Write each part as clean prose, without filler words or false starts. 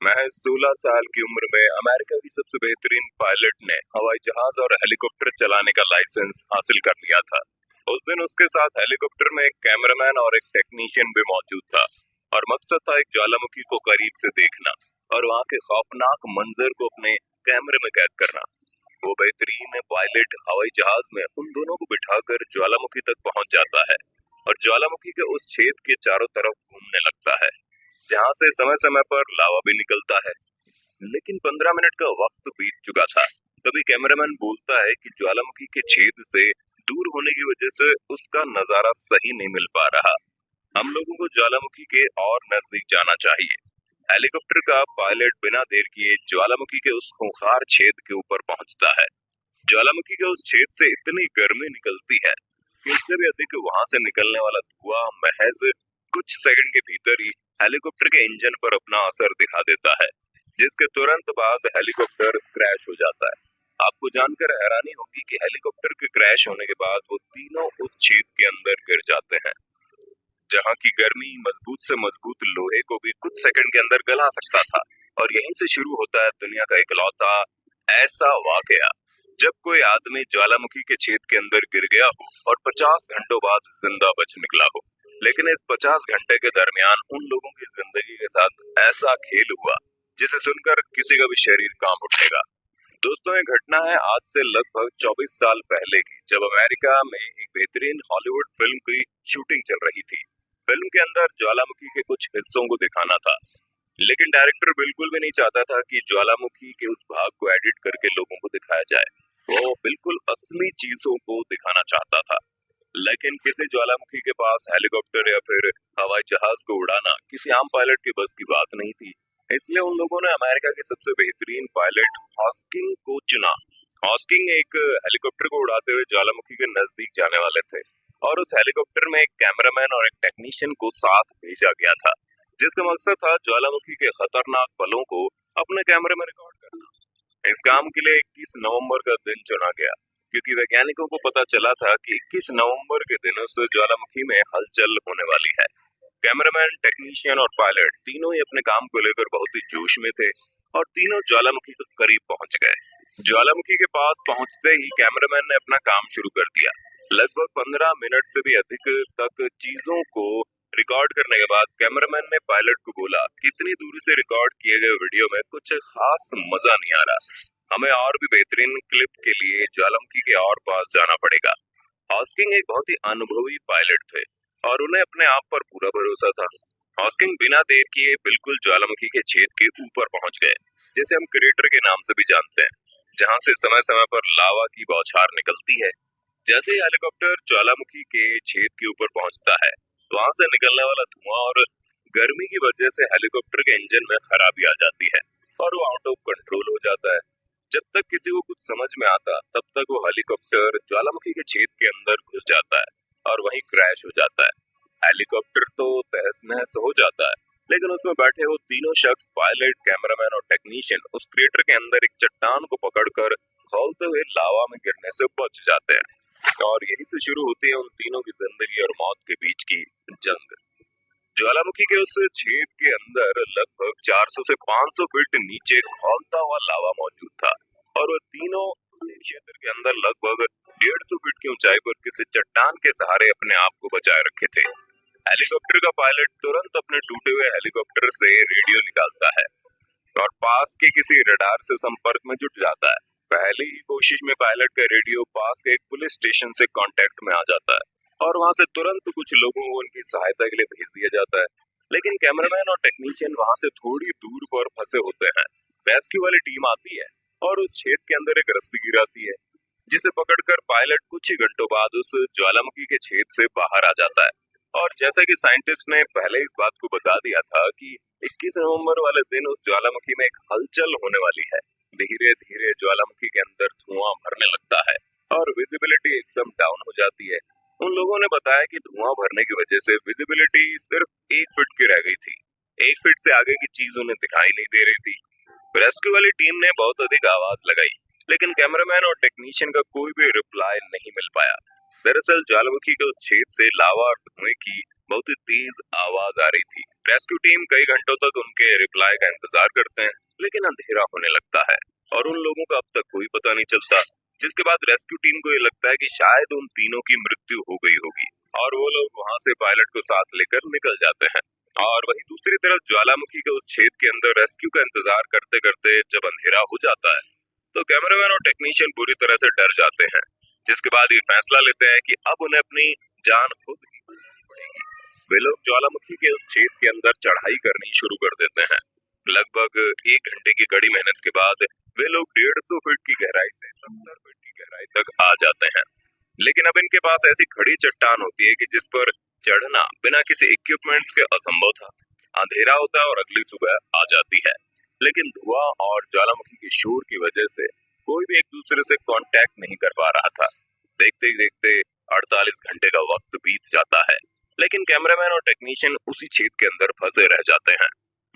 महज 16 साल की उम्र में अमेरिका की सबसे बेहतरीन पायलट ने हवाई जहाज और हेलीकॉप्टर चलाने का लाइसेंस हासिल कर लिया था। उस दिन उसके साथ हेलीकॉप्टर में एक कैमरामैन और एक टेक्नीशियन भी मौजूद था और मकसद था एक ज्वालामुखी को करीब से देखना और वहाँ के खौफनाक मंजर को अपने कैमरे में कैद करना। वो बेहतरीन पायलट हवाई जहाज में उन दोनों को बिठाकर ज्वालामुखी तक पहुंच जाता है और ज्वालामुखी के उस छेद के चारों तरफ घूमने लगता है जहाँ से समय समय पर लावा भी निकलता है। लेकिन 15 मिनट का वक्त बीत चुका था। तभी कैमरामैन बोलता है कि ज्वालामुखी के छेद से दूर होने की वजह से उसका नजारा सही नहीं मिल पा रहा। हम लोगों को ज्वालामुखी के और नजदीक जाना चाहिए। हेलीकॉप्टर का पायलट बिना देर किए ज्वालामुखी के उस खूंखार छेद के ऊपर पहुंचता है। ज्वालामुखी के उस छेद से इतनी गर्मी निकलती है कि उससे भी अधिक वहां से निकलने वाला धुआं महज कुछ सेकंड के भीतर ही हेलीकॉप्टर के इंजन पर अपना असर दिखा देता है, जिसके तुरंत बाद हेलीकॉप्टर क्रैश हो जाता है। आपको जानकर हैरानी होगी कि हेलीकॉप्टर के क्रैश होने के बाद वो तीनों उस छेद के अंदर गिर जाते हैं, जहां की गर्मी मजबूत से मजबूत लोहे को भी कुछ सेकंड के अंदर गला सकता था। और यहीं से शुरू होता है दुनिया का इकलौता ऐसा वाकया जब कोई आदमी ज्वालामुखी के छेद के अंदर गिर गया हो और 50 घंटों बाद जिंदा बच निकला हो। लेकिन इस 50 घंटे के दरमियान उन लोगों की जिंदगी के साथ ऐसा खेल हुआ जिसे सुनकर किसी का भी शरीर कांप उठेगा। दोस्तों, ये घटना है आज से लगभग 24 साल पहले की, जब अमेरिका में एक बेहतरीन हॉलीवुड फिल्म की शूटिंग चल रही थी। फिल्म के अंदर ज्वालामुखी के कुछ हिस्सों को दिखाना था, लेकिन डायरेक्टर बिल्कुल भी नहीं चाहता था कि ज्वालामुखी के उस भाग को एडिट करके लोगों को दिखाया जाए। वो बिल्कुल असली चीजों को दिखाना चाहता था। लेकिन किसी ज्वालामुखी के पास हेलीकॉप्टर या फिर हवाई जहाज को उड़ाना किसी आम पायलट की बस की बात नहीं थी। इसलिए उन लोगों ने अमेरिका के सबसे बेहतरीन पायलट हॉस्किंग को चुना। हॉस्किंग एक हेलीकॉप्टर को उड़ाते हुए ज्वालामुखी के नजदीक जाने वाले थे और उस हेलीकॉप्टर में एक कैमरामैन और एक टेक्नीशियन को साथ भेजा गया था, जिसका मकसद था ज्वालामुखी के खतरनाक पलों को अपने कैमरे में रिकॉर्ड करना। इस काम के लिए 21 नवंबर का दिन चुना गया, क्योंकि वैज्ञानिकों को पता चला था कि 21 नवंबर के दिन उस ज्वालामुखी में हलचल होने वाली है। कैमरामैन, टेक्नीशियन और पायलट तीनों ही अपने काम को लेकर बहुत ही जोश में थे और तीनों ज्वालामुखी के करीब पहुंच गए। ज्वालामुखी के पास पहुंचते ही कैमरामैन ने अपना काम शुरू कर दिया। लगभग 15 मिनट से भी अधिक तक चीजों को रिकॉर्ड करने के बाद कैमरामैन ने पायलट को बोला कि इतनी दूरी से रिकॉर्ड किए गए वीडियो में कुछ खास मजा नहीं आ रहा, हमें और भी बेहतरीन क्लिप के लिए ज्वालामुखी के और पास जाना पड़ेगा। हॉस्किंग एक बहुत ही अनुभवी पायलट थे और उन्हें अपने आप पर पूरा भरोसा था। हॉस्किंग बिना देर किए बिल्कुल ज्वालामुखी के छेद के ऊपर पहुंच गए, जिसे हम क्रेटर के नाम से भी जानते हैं, जहां से समय समय पर लावा की बौछार निकलती है। जैसे ही हेलीकॉप्टर ज्वालामुखी के छेद के ऊपर पहुंचता है, वहां से निकलने वाला धुआं और गर्मी की वजह से हेलीकॉप्टर के इंजन में खराबी आ जाती है और वो आउट ऑफ कंट्रोल हो जाता है। जब तक किसी को कुछ समझ में आता, तब तक वो हेलीकॉप्टर ज्वालामुखी के छेद के अंदर घुस जाता है और वहीं क्रैश हो जाता है। हेलीकॉप्टर तो तहस नहस हो जाता है, लेकिन उसमें बैठे वो तीनों शख्स, पायलट, कैमरामैन और टेक्नीशियन, उस क्रेटर के अंदर एक चट्टान को पकड़कर खौलते हुए लावा में गिरने से बच जाते हैं। और यहीं से शुरू होती है उन तीनों की जिंदगी और मौत के बीच की जंग। ज्वालामुखी के उस छेद के अंदर लगभग 400 से 500 फीट नीचे खौलता हुआ लावा मौजूद था और वो तीनों क्षेत्र के अंदर लगभग 150 फीट की ऊंचाई पर किसी चट्टान के सहारे अपने आप को बचाए रखे थे। हेलीकॉप्टर का पायलट तुरंत अपने टूटे हुए हेलीकॉप्टर से रेडियो निकालता है और पास के किसी रडार से संपर्क में जुट जाता है। पहली ही कोशिश में पायलट का रेडियो पास के एक पुलिस स्टेशन से कांटेक्ट में आ जाता है और वहां से तुरंत कुछ लोगों को उनकी सहायता के लिए भेज दिया जाता है। लेकिन कैमरामैन और टेक्नीशियन वहां से थोड़ी दूर पर फंसे होते हैं। रेस्क्यू वाली टीम आती है और उस छेद के अंदर एक रस्सी गिराती है, जिसे पकड़कर पायलट कुछ ही घंटों बाद उस ज्वालामुखी के छेद से बाहर आ जाता है। और जैसा कि साइंटिस्ट ने पहले इस बात को बता दिया था कि 21 नवंबर वाले दिन उस ज्वालामुखी में एक हलचल होने वाली है। धीरे धीरे ज्वालामुखी के अंदर धुआं भरने लगता है और विजिबिलिटी एकदम डाउन हो जाती है। उन लोगों ने बताया कि धुआं भरने की वजह से विजिबिलिटी सिर्फ 1 फीट की रह गई थी। 1 फीट से आगे की चीज उन्हें दिखाई नहीं दे रही थी। रेस्क्यू वाली टीम ने बहुत अधिक आवाज लगाई, लेकिन कैमरामैन और टेक्नीशियन का कोई भी रिप्लाई नहीं मिल पाया। दरअसल ज्वालामुखी के उस छेद से लावा और धुएं की बहुत ही तेज आवाज आ रही थी। रेस्क्यू टीम कई घंटों तक उनके रिप्लाई का इंतजार करते हैं, लेकिन अंधेरा होने लगता है और उन लोगों का अब तक कोई पता नहीं चलता। जिसके बाद रेस्क्यू टीम को ये लगता है कि शायद उन तीनों की मृत्यु हो गई होगी और वो लोग वहां से पायलट को साथ लेकर निकल जाते हैं। और वहीं दूसरी तरफ ज्वालामुखी के उस छेद के अंदर रेस्क्यू का इंतजार करते करते जब अंधेरा हो जाता है तो कैमरामैन और टेक्नीशियन बुरी तरह से डर जाते हैं। जिसके बाद ये फैसला लेते हैं कि अब उन्हें अपनी जान खुद ही बचानी पड़ेगी। वे लोग ज्वालामुखी के उस छेद के अंदर चढ़ाई करनी शुरू कर देते हैं। लगभग 1 घंटे की कड़ी मेहनत के बाद वे लोग 150 फीट की गहराई से 70 फीट की गहराई तक आ जाते हैं। लेकिन अब इनके पास ऐसी खड़ी चट्टान होती है कि जिस पर चढ़ना बिना किसी इक्विपमेंट्स के असंभव था। अंधेरा होता है और अगली सुबह आ जाती है, लेकिन धुआं और ज्वालामुखी के शोर की वजह से कोई भी एक दूसरे से कांटेक्ट नहीं कर पा रहा था। देखते ही देखते 48 घंटे का वक्त बीत जाता है, लेकिन कैमरामैन और टेक्नीशियन उसी छेद के अंदर फंसे रह जाते हैं।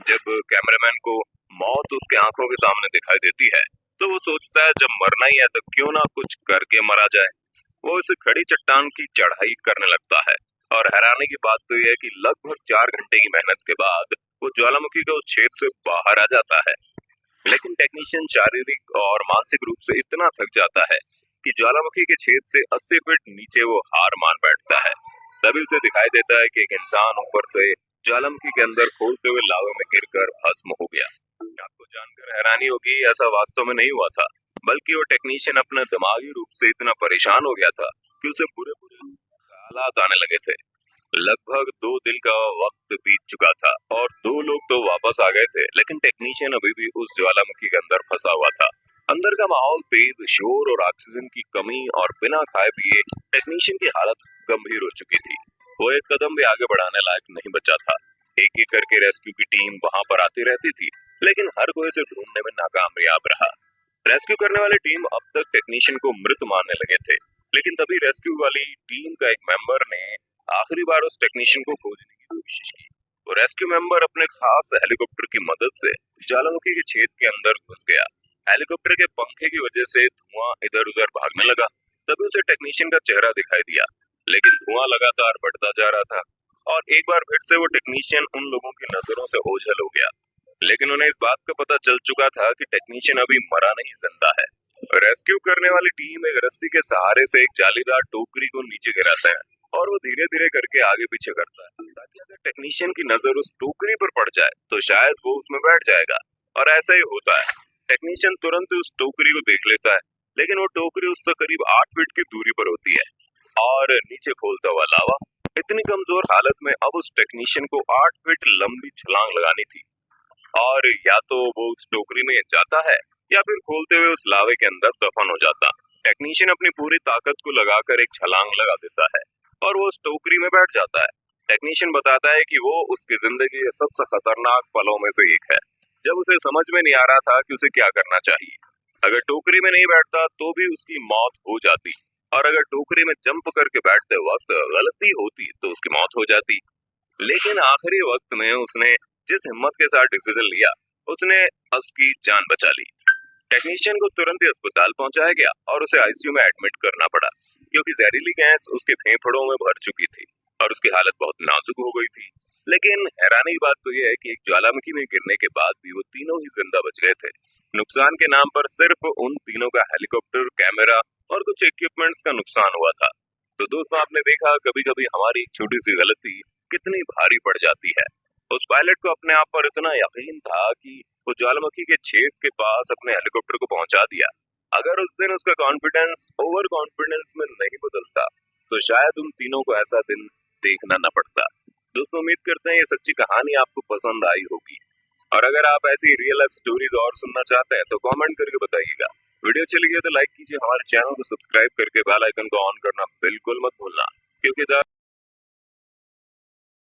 जब कैमरामैन को मौत उसके आंखों के सामने दिखाई देती है तो वो सोचता है जब मरना ही है तो क्यों ना कुछ करके मरा जाए। वो इस खड़ी चट्टान की चढ़ाई करने लगता है और हैरानी की बात तो यह है कि लगभग 4 घंटे की मेहनत के बाद वो ज्वालामुखी के उस छेद से बाहर आ जाता है। लेकिन टेक्नीशियन शारीरिक और मानसिक रूप से इतना थक जाता है कि ज्वालामुखी के छेद से 80 फीट नीचे वो हार मान बैठता है। तभी उसे दिखाई देता है कि एक इंसान ऊपर से ज्वालामुखी के अंदर खोलते हुए लावे में गिरकर भस्म हो गया। आपको जानकर हैरानी होगी, ऐसा वास्तव में नहीं हुआ था, बल्कि वो टेक्नीशियन अपने दिमागी रूप से इतना परेशान हो गया था कि उसे बुरे बुरे ख्यालात आने लगे थे। लगभग 2 दिन का वक्त बीत चुका था और 2 लोग तो वापस आ गए थे, लेकिन टेक्नीशियन अभी भी उस ज्वालामुखी के अंदर फंसा हुआ था। अंदर का माहौल तेज शोर और ऑक्सीजन की कमी और बिना खाए पिए टेक्नीशियन की हालत गंभीर हो चुकी थी। वो एक कदम भी आगे बढ़ाने लायक नहीं बचा था। एक एक करके रेस्क्यू की टीम वहां पर आती रहती थी, लेकिन हर कोई उसे ढूंढने में नाकामयाब रहा। रेस्क्यू करने वाली टीम अब तक टेक्नीशियन को मृत मानने लगे थे, लेकिन तभी रेस्क्यू वाली टीम का एक मेंबर ने आखिरी बार उस टेक्नीशियन को खोजने की कोशिश की। तो रेस्क्यू मेंबर अपने खास हेलीकॉप्टर की मदद से ज्वालामुखी के छेद के अंदर घुस गया। हेलीकॉप्टर के पंखे की वजह से धुआं इधर उधर भागने लगा। तभी उसे टेक्नीशियन का चेहरा दिखाई दिया, लेकिन धुआं लगातार बढ़ता जा रहा था और एक बार फिर से वो टेक्नीशियन उन लोगों की नजरों से ओझल हो गया। लेकिन उन्हें इस बात का पता चल चुका था कि टेक्नीशियन अभी मरा नहीं, जिंदा है। रेस्क्यू करने वाली टीम एक रस्सी के सहारे से एक जालीदार टोकरी को नीचे गिराते हैं और वो धीरे धीरे करके आगे पीछे करता है ताकि अगर टेक्नीशियन की नजर उस टोकरी पर पड़ जाए तो शायद वो उसमें बैठ जाएगा। और ऐसा ही होता है। टेक्नीशियन तुरंत उस टोकरी को देख लेता है, लेकिन वो टोकरी उससे करीब 8 फीट की दूरी पर होती है और नीचे खोलता हुआ लावा। इतनी कमजोर हालत में अब उस टेक्नीशियन को 8 फीट लंबी छलांग लगानी थी और या तो वो उस टोकरी में जाता है या फिर खोलते हुए उस लावे के अंदर दफन हो जाता। टेक्नीशियन अपनी पूरी ताकत को लगाकर एक छलांग लगा देता है और वो उस टोकरी में बैठ जाता है। टेक्नीशियन बताता है कि वो उसकी जिंदगी के सबसे खतरनाक पलों में से एक है, जब उसे समझ में नहीं आ रहा था कि उसे क्या करना चाहिए। अगर टोकरी में नहीं बैठता तो भी उसकी मौत हो जाती और अगर टोकरी में जंप करके बैठते वक्त गलती होती तो उसकी मौत हो जाती। लेकिन आखिरी वक्त में उसने जिस हिम्मत के साथ डिसीजन लिया, उसने उसकी जान बचा ली। टेक्नीशियन को तुरंत ही अस्पताल पहुंचाया गया और उसे आईसीयू में एडमिट करना पड़ा, क्योंकि जहरीली गैस उसके फेफड़ों में भर चुकी थी और उसकी हालत बहुत नाजुक हो गई थी। लेकिन हैरानी की बात तो यह है कि एक ज्वालामुखी में गिरने के बाद भी वो तीनों ही जिंदा बच गए थे। नुकसान के नाम पर सिर्फ उन तीनों का हेलीकॉप्टर, कैमरा और कुछ इक्विपमेंट्स का नुकसान हुआ था। तो दोस्तों, आपने देखा कभी कभी हमारी एक छोटी सी गलती कितनी भारी पड़ जाती है। उस पायलट को अपने आप पर इतना यकीन था कि वो ज्वालामुखी के छेद के पास अपने हेलीकॉप्टर को पहुंचा दिया। अगर उस दिन उसका कॉन्फिडेंस ओवर कॉन्फिडेंस में नहीं बदलता तो शायद उन तीनों को ऐसा दिन देखना न पड़ता। दोस्तों, उम्मीद करते हैं ये सच्ची कहानी आपको पसंद आई होगी और अगर आप ऐसी रियल लाइफ स्टोरीज और सुनना चाहते हैं तो कमेंट करके बताइएगा। वीडियो चली गई तो लाइक कीजिए, हमारे चैनल को सब्सक्राइब करके बेल आइकन को ऑन करना बिल्कुल मत भूलना, क्योंकि